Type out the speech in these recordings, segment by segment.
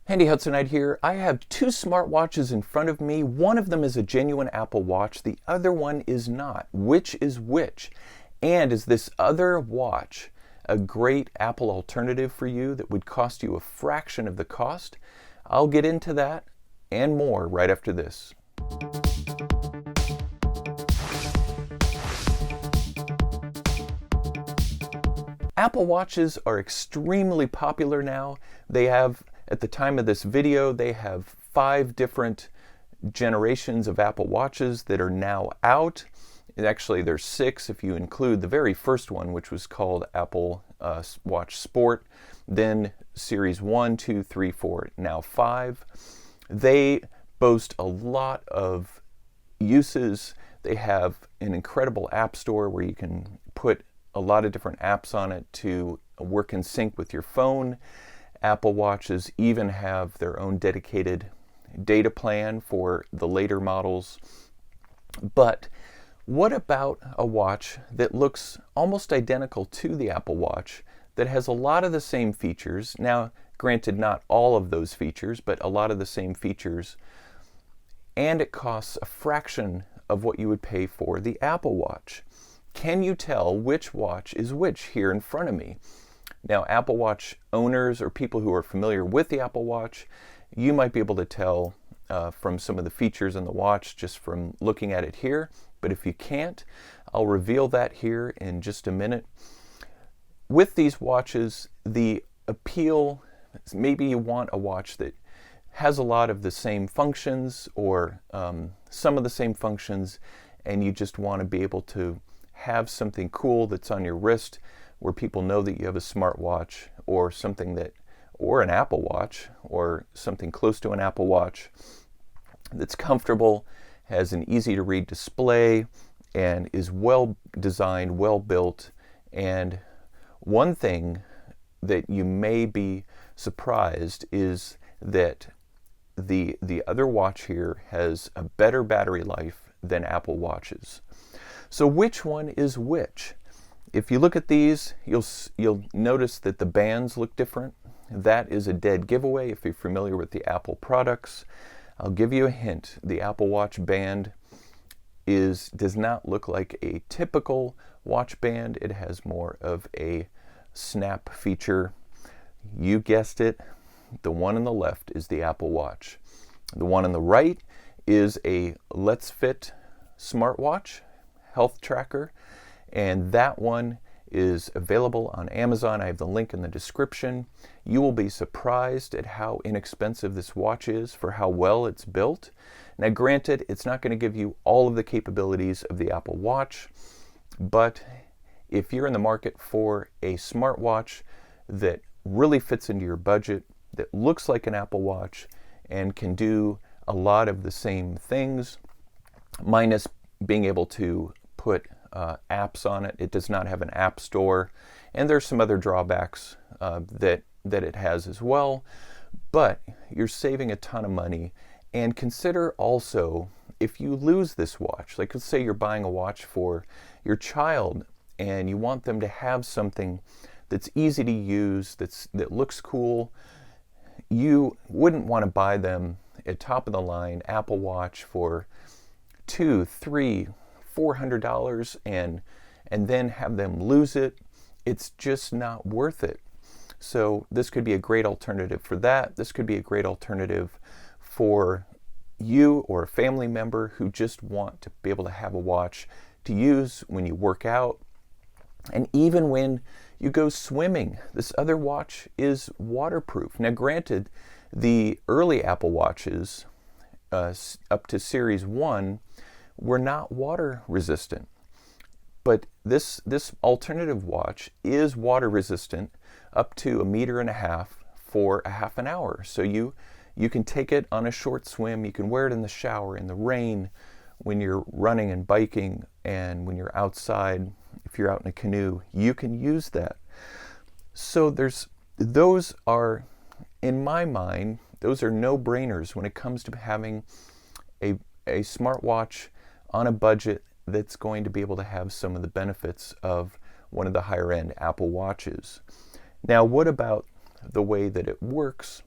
Handy Hudsonite here. I have two smartwatches in front of me. One of them is a genuine Apple Watch. The other one is not. Which is which? And is this other watch a great Apple alternative for you that would cost you a fraction of the cost? I'll get into that and more right after this. Apple Watches are extremely popular now. They have, at the time of this video, they have 5 different generations of Apple Watches that are now out. And actually, there's 6 if you include the very first one, which was called Apple Watch Sport. Then Series 1, 2, 3, 4, now 5. They boast a lot of uses. They have an incredible app store where you can put a lot of different apps on it to work in sync with your phone. Apple Watches even have their own dedicated data plan for the later models. But what about a watch that looks almost identical to the Apple Watch, that has a lot of the same features? Now, granted, not all of those features, but a lot of the same features, and it costs a fraction of what you would pay for the Apple Watch. Can you tell which watch is which here in front of me? Now, Apple Watch owners or people who are familiar with the Apple Watch, you might be able to tell from some of the features in the watch just from looking at it here. But if you can't, I'll reveal that here in just a minute. With these watches, the appeal, maybe you want a watch that has a lot of the same functions or some of the same functions, and you just want to be able to have something cool that's on your wrist where people know that you have a smartwatch or something that, or an Apple Watch or something close to an Apple Watch that's comfortable, has an easy to read display, and is well designed, well built. And one thing that you may be surprised is that the other watch here has a better battery life than Apple Watches. So which one is which? If you look at these, you'll notice that the bands look different. That is a dead giveaway if you're familiar with the Apple products. I'll give you a hint. The Apple Watch band does not look like a typical watch band. It has more of a snap feature. You guessed it. The one on the left is the Apple Watch. The one on the right is a Letsfit Smartwatch Health Tracker, and that one is available on Amazon. I have the link in the description. You will be surprised at how inexpensive this watch is for how well it's built. Now, granted, it's not going to give you all of the capabilities of the Apple Watch, but if you're in the market for a smartwatch that really fits into your budget, that looks like an Apple Watch and can do a lot of the same things, minus being able to put apps on it. It does not have an app store, and there's some other drawbacks that it has as well, but you're saving a ton of money. And consider also, if you lose this watch, like let's say you're buying a watch for your child and you want them to have something that's easy to use, that looks cool, you wouldn't want to buy them a top of the line Apple Watch for $200, $300, $400 and then have them lose it. It's just not worth it. So this could be a great alternative for that. This could be a great alternative for you or a family member who just want to be able to have a watch to use when you work out and even when you go swimming. This other watch is waterproof. Now, granted, the early Apple Watches up to Series 1 were not water resistant, but this alternative watch is water resistant up to 1.5 meters for a half an hour. So you can take it on a short swim, you can wear it in the shower, in the rain, when you're running and biking, and when you're outside, if you're out in a canoe, you can use that. So those are, in my mind, those are no-brainers when it comes to having a smartwatch on a budget that's going to be able to have some of the benefits of one of the higher end Apple Watches. Now, what about the way that it works?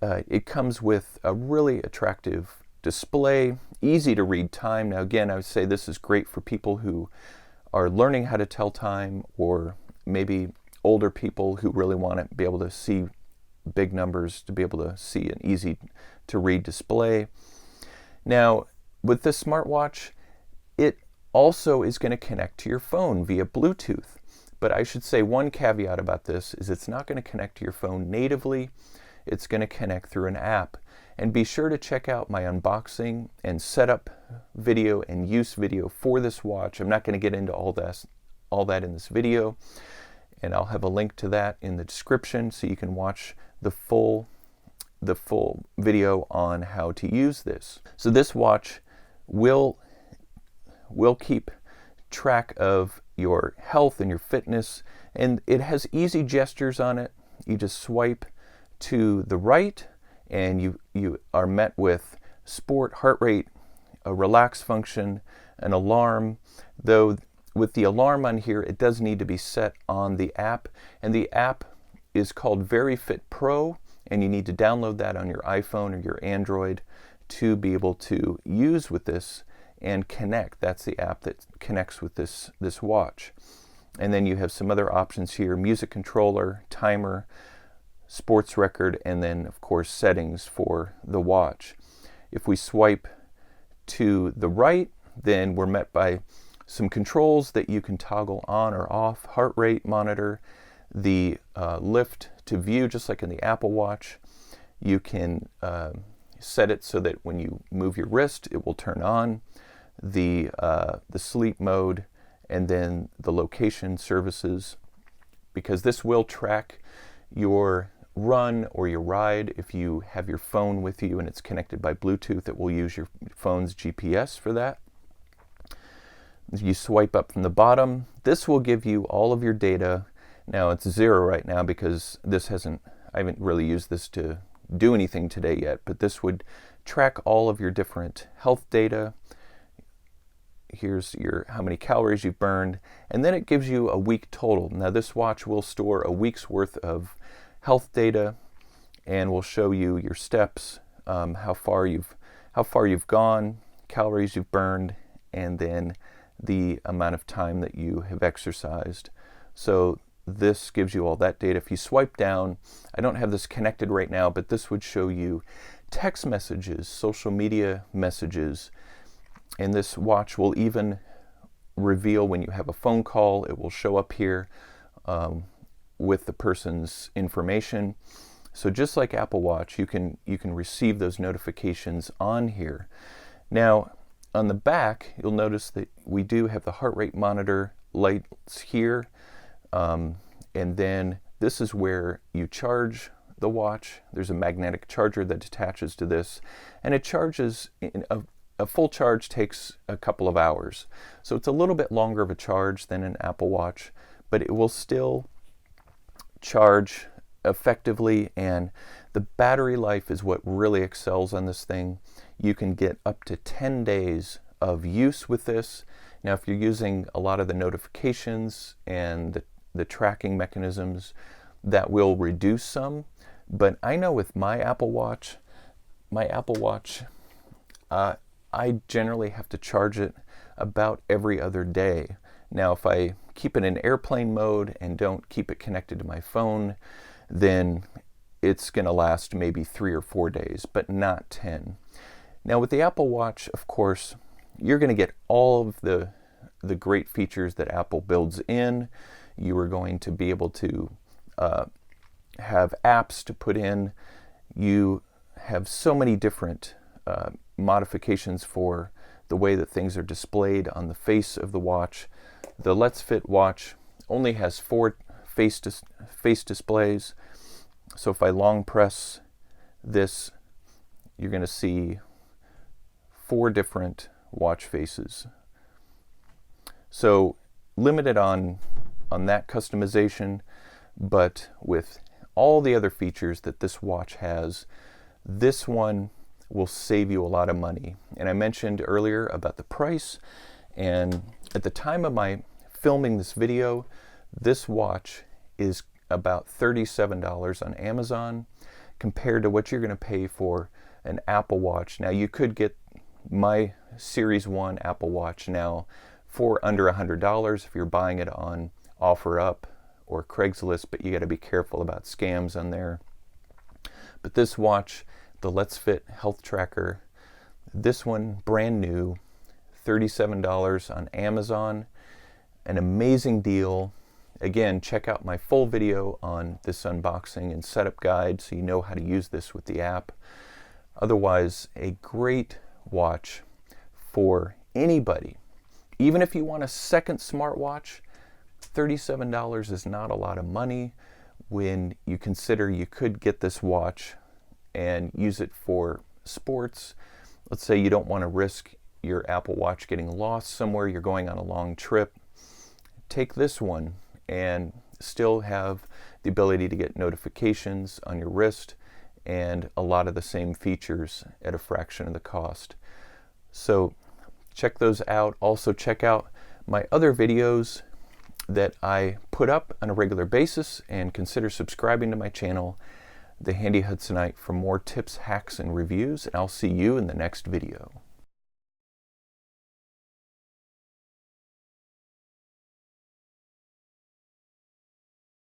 it comes with a really attractive display, easy to read time. Now again, I would say this is great for people who are learning how to tell time, or maybe older people who really want to be able to see big numbers, to be able to see an easy to read display. Now with this smartwatch, it also is going to connect to your phone via Bluetooth. But I should say one caveat about this is it's not going to connect to your phone natively. It's going to connect through an app. And be sure to check out my unboxing and setup video and use video for this watch. I'm not going to get into all that in this video, and I'll have a link to that in the description so you can watch the full video on how to use this. So this watch will keep track of your health and your fitness, and it has easy gestures on it. You just swipe to the right and you are met with sport, heart rate, a relax function, an alarm. Though with the alarm on here, it does need to be set on the app, and the app is called VeryFitPro, and you need to download that on your iPhone or your Android to be able to use with this and connect. That's the app that connects with this watch. And then you have some other options here: music controller, timer, sports record, and then of course settings for the watch. If we swipe to the right, then we're met by some controls that you can toggle on or off: heart rate monitor, the lift to view, just like in the Apple Watch. You can set it so that when you move your wrist, it will turn on. The sleep mode, and then the location services, because this will track your run or your ride. If you have your phone with you and it's connected by Bluetooth, it will use your phone's GPS for that. You swipe up from the bottom. This will give you all of your data. Now it's 0 right now because I haven't really used this to do anything today yet, but this would track all of your different health data. Here's how many calories you've burned, and then it gives you a week total. Now this watch will store a week's worth of health data, and will show you your steps, how far you've gone, calories you've burned, and then the amount of time that you have exercised. So this gives you all that data. If you swipe down, I don't have this connected right now, but this would show you text messages, social media messages. And this watch will even reveal when you have a phone call. It will show up here with the person's information. So just like Apple Watch, you can receive those notifications on here. Now on the back, you'll notice that we do have the heart rate monitor lights here, and then this is where you charge the watch. There's a magnetic charger that attaches to this, and it charges in a full charge takes a couple of hours. So it's a little bit longer of a charge than an Apple Watch, but it will still charge effectively, and the battery life is what really excels on this thing. You can get up to 10 days of use with this. Now if you're using a lot of the notifications and the tracking mechanisms, that will reduce some. But I know with my Apple Watch, I generally have to charge it about every other day. Now if I keep it in airplane mode and don't keep it connected to my phone, then it's going to last maybe 3 or 4 days, but not 10. Now with the Apple Watch, of course, you're going to get all of the great features that Apple builds in. You are going to be able to have apps to put in. You have so many different modifications for the way that things are displayed on the face of the watch. The Letsfit watch only has 4 face displays. So if I long press this, you're going to see 4 different watch faces. So limited on that customization, but with all the other features that this watch has, this one will save you a lot of money. And I mentioned earlier about the price, and at the time of my filming this video, this watch is about $37 on Amazon. compared to what you're going to pay for an Apple Watch. Now, you could get my Series 1 Apple Watch now for under $100 if you're buying it on OfferUp or Craigslist, but you got to be careful about scams on there. But this watch, the Letsfit Health Tracker, this one brand new, $37 on Amazon, an amazing deal. Again, check out my full video on this unboxing and setup guide so you know how to use this with the app. Otherwise, a great watch for anybody. Even if you want a second smartwatch, $37 is not a lot of money when you consider you could get this watch and use it for sports. Let's say you don't want to risk your Apple Watch getting lost somewhere, you're going on a long trip. Take this one and still have the ability to get notifications on your wrist and a lot of the same features at a fraction of the cost. So check those out. Also check out my other videos that I put up on a regular basis, and consider subscribing to my channel, The Handy Hudsonite, for more tips, hacks, and reviews. And I'll see you in the next video.